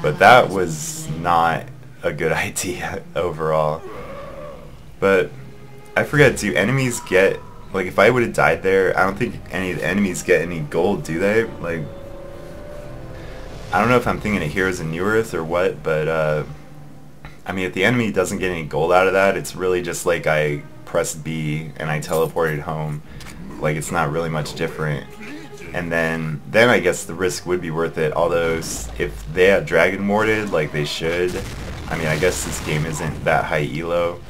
But that was not a good idea overall. But I forget, do enemies get, like, if I would have died there, I don't think any of the enemies get any gold, do they? Like, I don't know if I'm thinking of Heroes of New Earth or what, but I mean, if the enemy doesn't get any gold out of that, it's really just like I pressed B and I teleported home. Like, it's not really much different. And then I guess the risk would be worth it, although if they had Dragon Warded like they should, I mean, I guess this game isn't that high elo,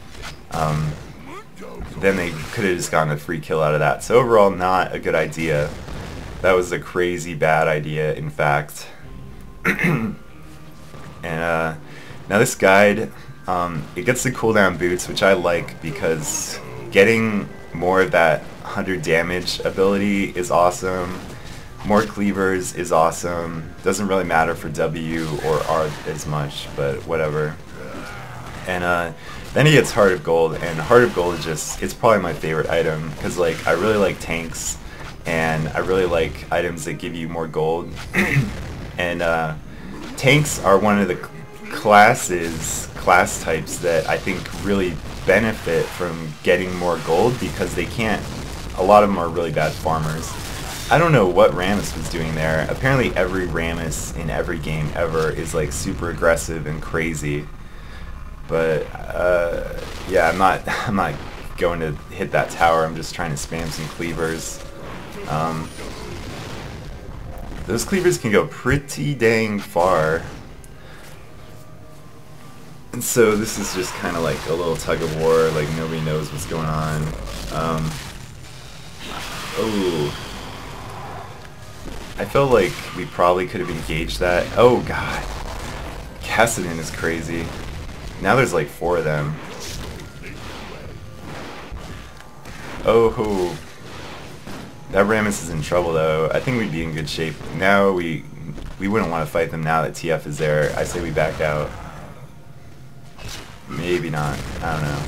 then they could have just gotten a free kill out of that. So overall, not a good idea. That was a crazy bad idea, in fact. And now this guide, it gets the cooldown boots, which I like because getting more of that 100 damage ability is awesome. More cleavers is awesome. Doesn't really matter for W or R as much, but whatever. And then he gets Heart of Gold, and Heart of Gold is just, it's probably my favorite item, because like I really like tanks, and I really like items that give you more gold. And tanks are one of the class types that I think really benefit from getting more gold, because they can't, a lot of them are really bad farmers. I don't know what Rammus was doing there. Apparently every Rammus in every game ever is like super aggressive and crazy. But yeah, I'm not going to hit that tower. I'm just trying to spam some cleavers. Those cleavers can go pretty dang far. And so this is just kind of like a little tug of war, like nobody knows what's going on. Oh, I felt like we probably could have engaged that. Oh god, Kassadin is crazy. Now there's like 4 of them. Oh, that Rammus is in trouble though. I think we'd be in good shape. Now we wouldn't want to fight them now that TF is there. I say we back out. Maybe not. I don't know.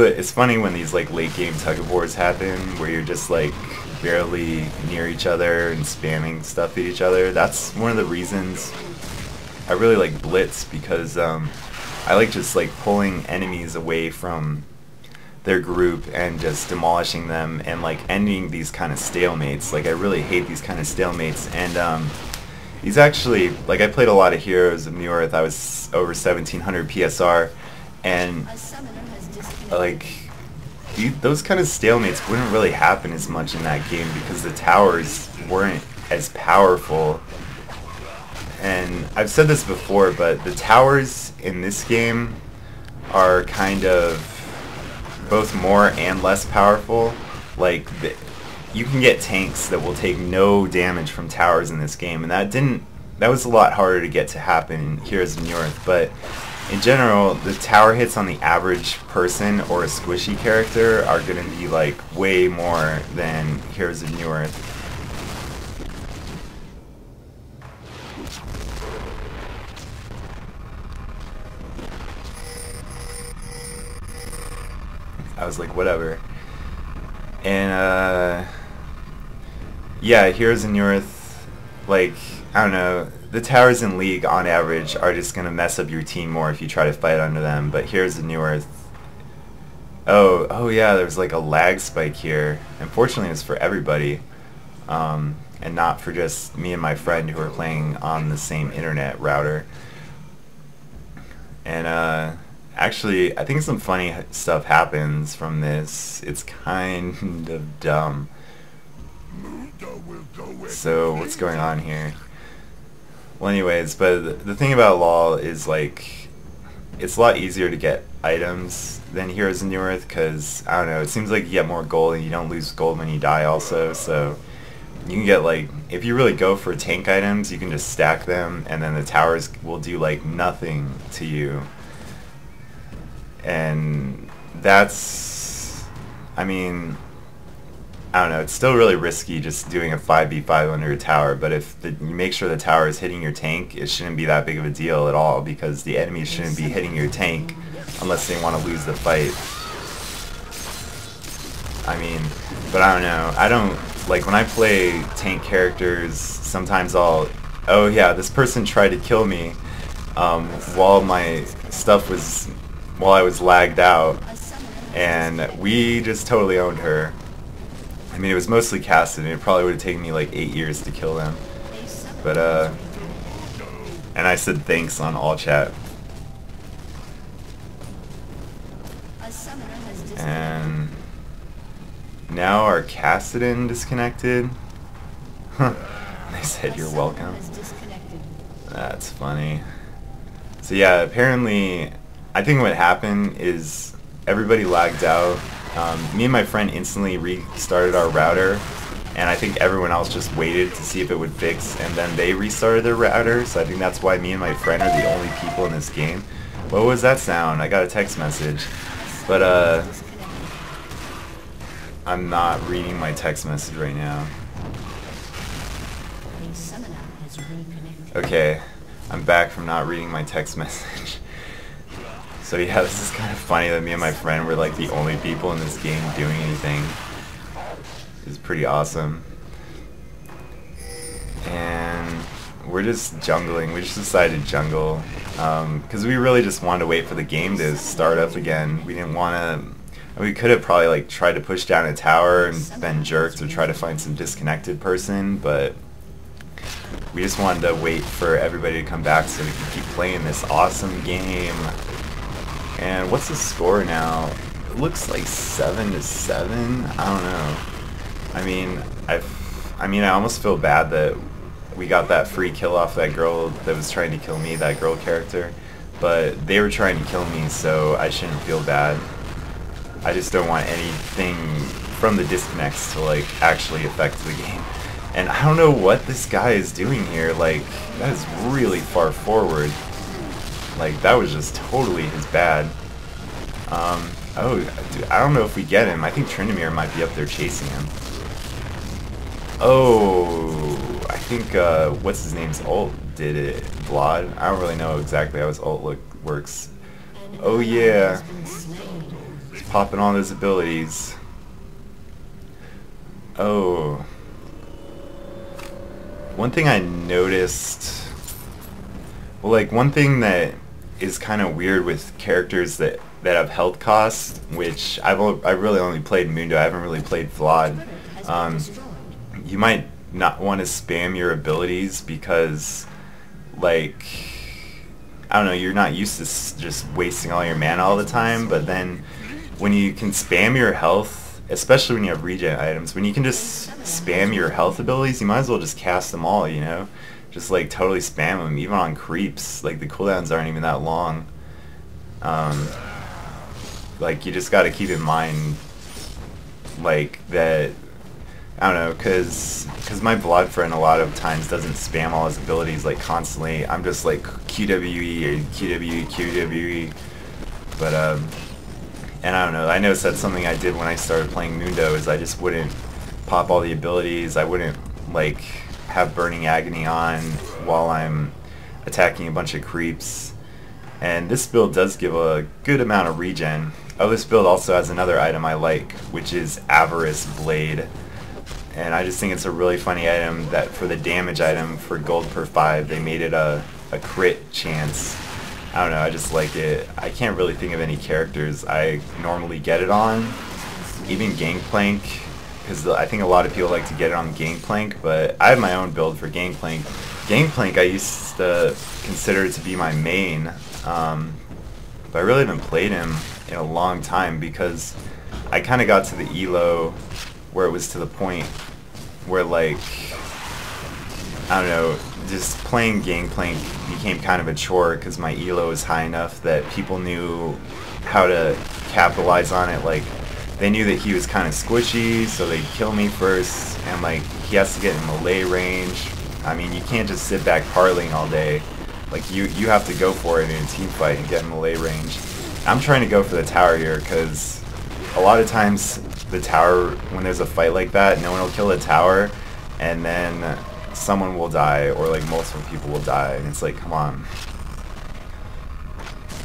It's funny when these like late game tug of wars happen, where you're just like barely near each other and spamming stuff at each other. That's one of the reasons I really like Blitz, because I like just like pulling enemies away from their group and just demolishing them and like ending these kind of stalemates. Like I really hate these kind of stalemates, and these actually, like I played a lot of Heroes of New Earth. I was over 1700 PSR, and like those kind of stalemates wouldn't really happen as much in that game because the towers weren't as powerful. And I've said this before, but the towers in this game are kind of both more and less powerful. Like you can get tanks that will take no damage from towers in this game, and that was a lot harder to get to happen in Heroes of New Earth. But in general, the tower hits on the average person or a squishy character are going to be like way more than Heroes of New Earth. I was like, whatever. And yeah, Heroes of New Earth, like, I don't know, the towers in League on average are just going to mess up your team more if you try to fight under them, but Heroes of New Earth, oh yeah, there's like a lag spike here. Unfortunately it's for everybody, and not for just me and my friend who are playing on the same internet router. And actually, I think some funny stuff happens from this. It's kind of dumb. So what's going on here? Well, anyways, but the thing about LoL is like it's a lot easier to get items than Heroes of New Earth, because I don't know, it seems like you get more gold and you don't lose gold when you die also. So you can get, like, if you really go for tank items, you can just stack them and then the towers will do like nothing to you. And that's, I mean, I don't know, it's still really risky just doing a 5v5 under a tower, but if you make sure the tower is hitting your tank, it shouldn't be that big of a deal at all, because the enemies shouldn't be hitting your tank unless they want to lose the fight. I mean, but I don't know, like when I play tank characters, sometimes I'll oh yeah, this person tried to kill me while my stuff was, while I was lagged out, and we just totally owned her. I mean, it was mostly casted, and it probably would have taken me like 8 years to kill them. But and I said thanks on all chat. And now our Cassidon disconnected. Huh. They said you're welcome. That's funny. So yeah, apparently, I think what happened is everybody lagged out. Me and my friend instantly restarted our router, and I think everyone else just waited to see if it would fix, and then they restarted their router, so I think that's why me and my friend are the only people in this game. What was that sound? I got a text message. But, I'm not reading my text message right now. Okay, I'm back from not reading my text message. So yeah, this is kind of funny that me and my friend were like the only people in this game doing anything. It's pretty awesome. And we're just jungling. We just decided to jungle because we really just wanted to wait for the game to start up again. We didn't want to. We could have probably like tried to push down a tower and been jerks or try to find some disconnected person, but we just wanted to wait for everybody to come back so we could keep playing this awesome game. And what's the score now? It looks like 7-7. I don't know. I mean, I almost feel bad that we got that free kill off that girl that was trying to kill me, that girl character. But they were trying to kill me, so I shouldn't feel bad. I just don't want anything from the disconnects to like actually affect the game. And I don't know what this guy is doing here. Like, that is really far forward. Like, that was just totally his bad. Oh, dude, I don't know if we get him. I think Tryndamere might be up there chasing him. Oh, I think, what's his name's ult did it. Vlad? I don't really know exactly how his ult works. Oh, yeah. He's popping all his abilities. Oh. One thing I noticed, well, like, one thing that is kind of weird with characters that have health costs, which I've really only played Mundo, I haven't really played Vlad. You might not want to spam your abilities because, like, I don't know, you're not used to just wasting all your mana all the time, but then when you can spam your health, especially when you have regen items, when you can just spam your health abilities, you might as well just cast them all, you know? Just like totally spam them, even on creeps. Like the cooldowns aren't even that long. Like you just gotta keep in mind, like that, I don't know, cause my Vlad friend a lot of times doesn't spam all his abilities like constantly. I'm just like QWE or QWE, QWE. But and I don't know, I noticed that's something I did when I started playing Mundo, is I just wouldn't pop all the abilities. I wouldn't like have Burning Agony on while I'm attacking a bunch of creeps. And this build does give a good amount of regen. Oh, this build also has another item I like, which is Avarice Blade. And I just think it's a really funny item that for the damage item for gold per 5, they made it a crit chance. I don't know, I just like it. I can't really think of any characters I normally get it on. Even Gangplank, because I think a lot of people like to get it on Gangplank, but I have my own build for Gangplank. Gangplank I used to consider to be my main, but I really haven't played him in a long time because I kind of got to the elo where it was to the point where, like, I don't know, just playing Gangplank became kind of a chore because my elo is high enough that people knew how to capitalize on it. Like, they knew that he was kind of squishy, so they'd kill me first, and like, he has to get in melee range. I mean, you can't just sit back parlaying all day. Like, you have to go for it in a team fight and get in melee range. I'm trying to go for the tower here because a lot of times the tower, when there's a fight like that, no one will kill the tower, and then someone will die, or like multiple people will die, and it's like, come on.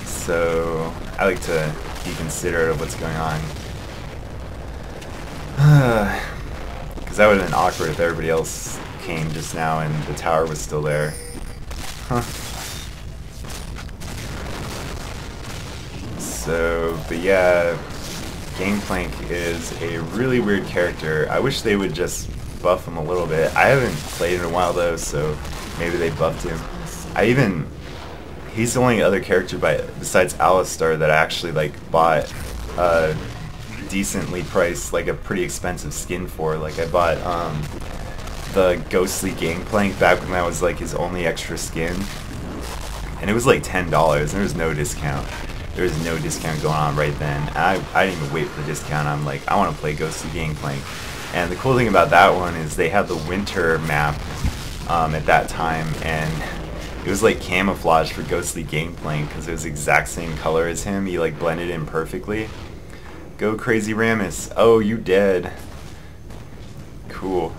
So I like to be considerate of what's going on. Because that would have been awkward if everybody else came just now and the tower was still there. Huh. So, but yeah, Gangplank is a really weird character. I wish they would just buff him a little bit. I haven't played in a while though, so maybe they buffed him. He's the only other character besides Alistar that I actually like bought a decently priced, like a pretty expensive skin for. Like I bought the Ghostly Gangplank back when that was like his only extra skin, and it was like $10. There was no discount. There was no discount going on right then. I didn't even wait for the discount. I'm like, I want to play Ghostly Gangplank. And the cool thing about that one is they had the winter map at that time, and it was like camouflage for Ghostly Gangplank because it was the exact same color as him. He like blended in perfectly. Go crazy Rammus. Oh, you dead. Cool.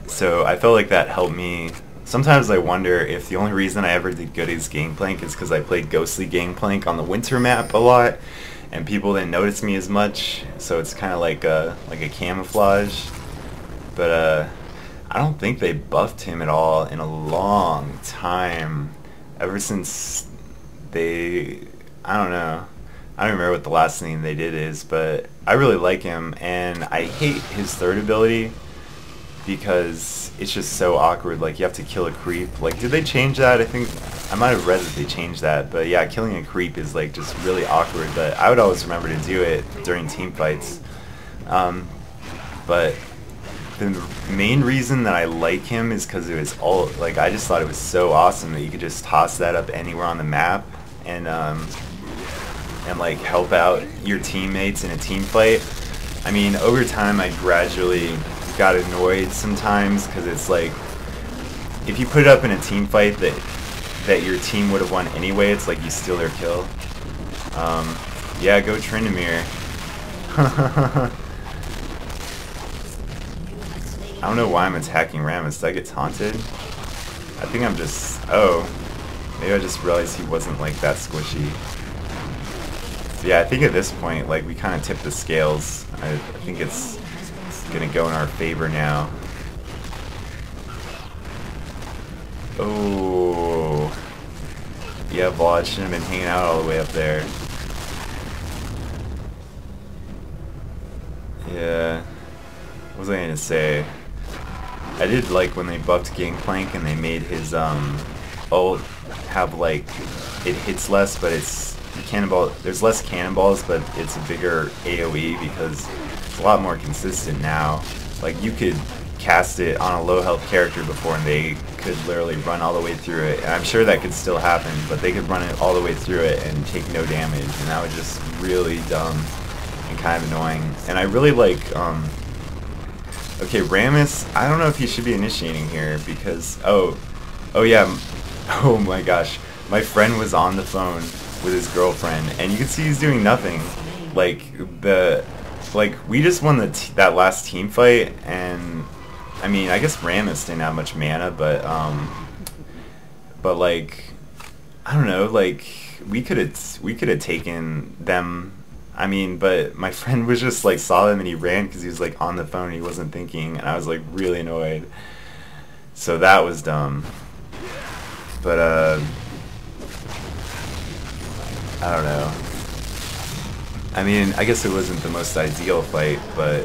So I felt like that helped me. Sometimes I wonder if the only reason I ever did good as Gangplank is because I played Ghostly Gangplank on the winter map a lot, and people didn't notice me as much. So it's kind of like a camouflage. But I don't think they buffed him at all in a long time. Ever since I don't know. I don't remember what the last thing they did is, but I really like him, and I hate his third ability because it's just so awkward. Like, you have to kill a creep. Like, did they change that? I think I might have read that they changed that, but yeah, killing a creep is like just really awkward, but I would always remember to do it during team fights. But the main reason that I like him is because it was all, like, I just thought it was so awesome that you could just toss that up anywhere on the map and like help out your teammates in a team fight. I mean, over time I gradually got annoyed sometimes because it's like, if you put it up in a team fight that your team would have won anyway, it's like you steal their kill. Yeah, go Tryndamere. I don't know why I'm attacking Rammus. Did I get taunted? I think I'm just... Oh. Maybe I just realized he wasn't like that squishy. So yeah, I think at this point, like, we kind of tipped the scales. I think it's gonna go in our favor now. Oh. Yeah, Vlad shouldn't have been hanging out all the way up there. Yeah. What was I gonna say? I did like when they buffed Gangplank and they made his ult have, like, it hits less, but it's cannonball. There's less cannonballs, but it's a bigger AoE because it's a lot more consistent now. Like, you could cast it on a low health character before and they could literally run all the way through it. And I'm sure that could still happen, but they could run it all the way through it and take no damage, and that was just really dumb and kind of annoying. And I really like okay, Rammus, I don't know if he should be initiating here because, oh yeah, oh my gosh, my friend was on the phone with his girlfriend, and you can see he's doing nothing. Like, we just won that last team fight, and I mean, I guess Rammus didn't have much mana, but like, I don't know, like, we could have taken them. I mean, but my friend was just like, saw them and he ran because he was like on the phone and he wasn't thinking, and I was like really annoyed. So that was dumb. But I don't know. I mean, I guess it wasn't the most ideal fight, but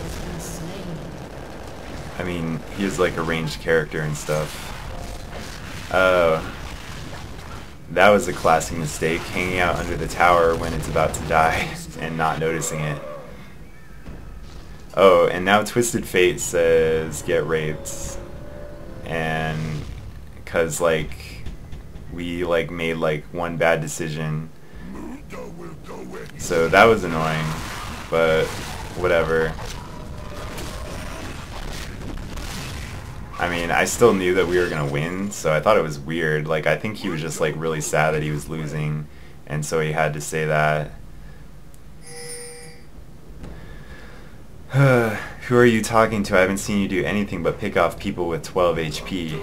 I mean, he was like a ranged character and stuff. Oh. That was a classic mistake, hanging out under the tower when it's about to die and not noticing it. Oh, and now Twisted Fate says get raped. And because, like, we like made like one bad decision. So that was annoying, but whatever. I mean, I still knew that we were going to win, so I thought it was weird. Like, I think he was just, like, really sad that he was losing, and so he had to say that. Who are you talking to? I haven't seen you do anything but pick off people with 12 HP.